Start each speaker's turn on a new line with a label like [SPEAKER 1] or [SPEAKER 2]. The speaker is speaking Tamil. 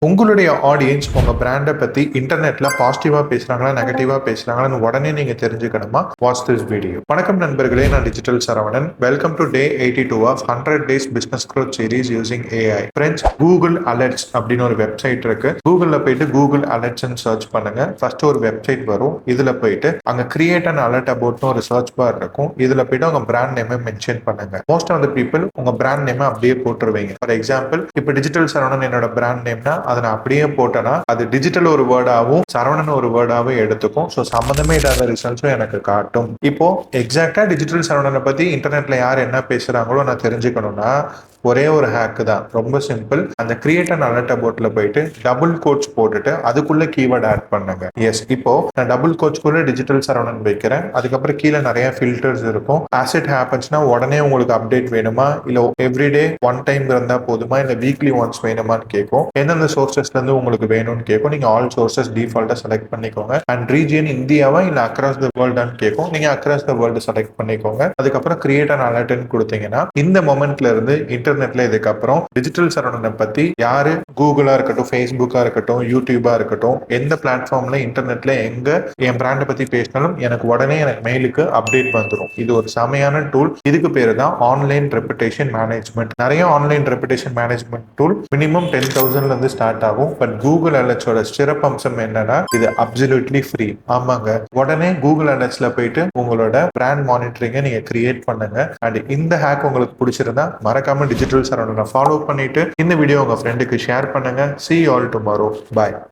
[SPEAKER 1] உங்களுடைய ஆடியன்ஸ் உங்க பிராண்டை பத்தி இன்டர்நெட்ல பாசிட்டிவா பேசுறாங்களா நெகட்டிவா பேசுறாங்களான்னு உடனே நீங்க தெரிஞ்சுக்கணுமா? Watch this video. வணக்கம் நண்பர்களே, நான் digital Saravanan. Welcome to day 82 of 100 days business growth series using AI. Friends, Google alerts அப்படின்னு ஒரு வெப்சைட் இருக்கு. கூகுள்ல போயிட்டு கூகுள் அலர்ட்ஸ்ன்னு சர்ச் பண்ணுங்க. ஃபர்ஸ்ட் ஒரு வெப்சைட் வரும். இதுல போயிட்டு அங்க கிரியேட் அண்ட் அலர்ட் அபவுட்னு ஒரு சர்ச் பார் இருக்கும். இதுல போயிட்டு உங்க பிராண்ட் நேமை மென்ஷன் பண்ணுங்க. மோஸ்ட் ஆஃப் த பீப்புள் உங்க பிராண்ட் நேமை அப்படியே போட்டுருவீங்க. ஃபார் எக்ஸாம்பிள், இப்போ டிஜிட்டல் சரவணன் என்னோட பிராண்ட் நேம்னா அதை நான் அப்படியே போட்டேன்னா அது டிஜிட்டல் ஒரு வேர்டாகவும் சரவணன் ஒரு வேர்டாகவும் எடுத்துக்கும். ஸோ சம்மந்தமே இல்லாத ரிசல்ட்ஸும் எனக்கு காட்டும். இப்போ எக்ஸாக்டா டிஜிட்டல் சரவணனை பத்தி இன்டர்நெட்ல யார் என்ன பேசுறாங்களோ நான் தெரிஞ்சுக்கணும்னா ஒரே ஒரு ஹேக்கு தான். ரொம்ப சிம்பிள். அந்த கிரியேட் அண்ட் அலர்ட் அபவுட்ல போயிட்டு டபுள் கோட்ஸ் போட்டுட்டு அதுக்குள்ள கீவேர்ட் ஆட் பண்ணுங்க. எஸ், இப்போ நான் டபுள் கோட்ஸ்குள்ள டிஜிட்டல் சரவணன் வைக்கிறேன். அதுக்கப்புறம் கீழே நிறைய ஃபில்டர்ஸ் இருக்கும். ஆசிட் ஹேப்பன்ஸ்னா உடனே உங்களுக்கு அப்டேட் வேணுமா, இல்ல எவ்ரிடே ஒன் டைம் இருந்தா போதுமா, இல்ல வீக்லி ஒன்ஸ் வேணுமான்னு கேட்கும். எந்தெந்த சோர்சஸ்ல இருந்து உங்களுக்கு வேணும்னு கேட்கும். நீங்க ஆல் சோர்சஸ் டிஃபால்ட்டா செலக்ட் பண்ணிக்கோங்க. அண்ட் ரீஜியன் இந்தியாவா இல்ல அக்ராஸ் த வேர்ல்டான்னு கேட்கும். நீங்க அக்ராஸ் த வேர்ல்டு செலக்ட் பண்ணிக்கோங்க. அதுக்கப்புறம் கிரியேட் அண்ட் அலர்ட்னு கொடுத்தீங்கன்னா இந்த மொமெண்ட்ல இருந்து இன்டர்நெட்ல இதுக்கப்புறம் டிஜிட்டல் சரவணனை பத்தி யாரு கூகுளா இருக்கட்டும், ஃபேஸ்புக்கா இருக்கட்டும், யூடியூபா இருக்கட்டும், எந்த பிளாட்ஃபார்ம்ல இன்டர்நெட்ல எங்க என் பிராண்டை பத்தி பேசினாலும் எனக்கு உடனே எனக்கு மெயிலுக்கு அப்டேட் வந்துடும். இது ஒரு செமையான டூல். இதுக்கு பேரு தான் ஆன்லைன் ரெப்புடேஷன் மேனேஜ்மெண்ட். நிறைய online reputation management tool minimum 10,000 இருந்து ஸ்டார்ட் ஆகும். பட் கூகுள் அலர்ட்ஸோட சிறப்பம்சம் என்னன்னா இது அப்சல்யூட்லி ஃப்ரீ. ஆமாங்க, உடனே கூகுள் அலர்ட்ஸ்ல போயிட்டு உங்களோட பிராண்ட் மானிட்டரிங்கை நீங்க கிரியேட் பண்ணுங்க. அண்ட் இந்த ஹேக் உங்களுக்கு பிடிச்சிருந்தா மறக்காம டிஜிட்டல் சரவணனை ஃபாலோ பண்ணிட்டு இந்த வீடியோ உங்க ஃப்ரெண்டுக்கு ஷேர் பண்ணுங்க. See you all tomorrow. Bye.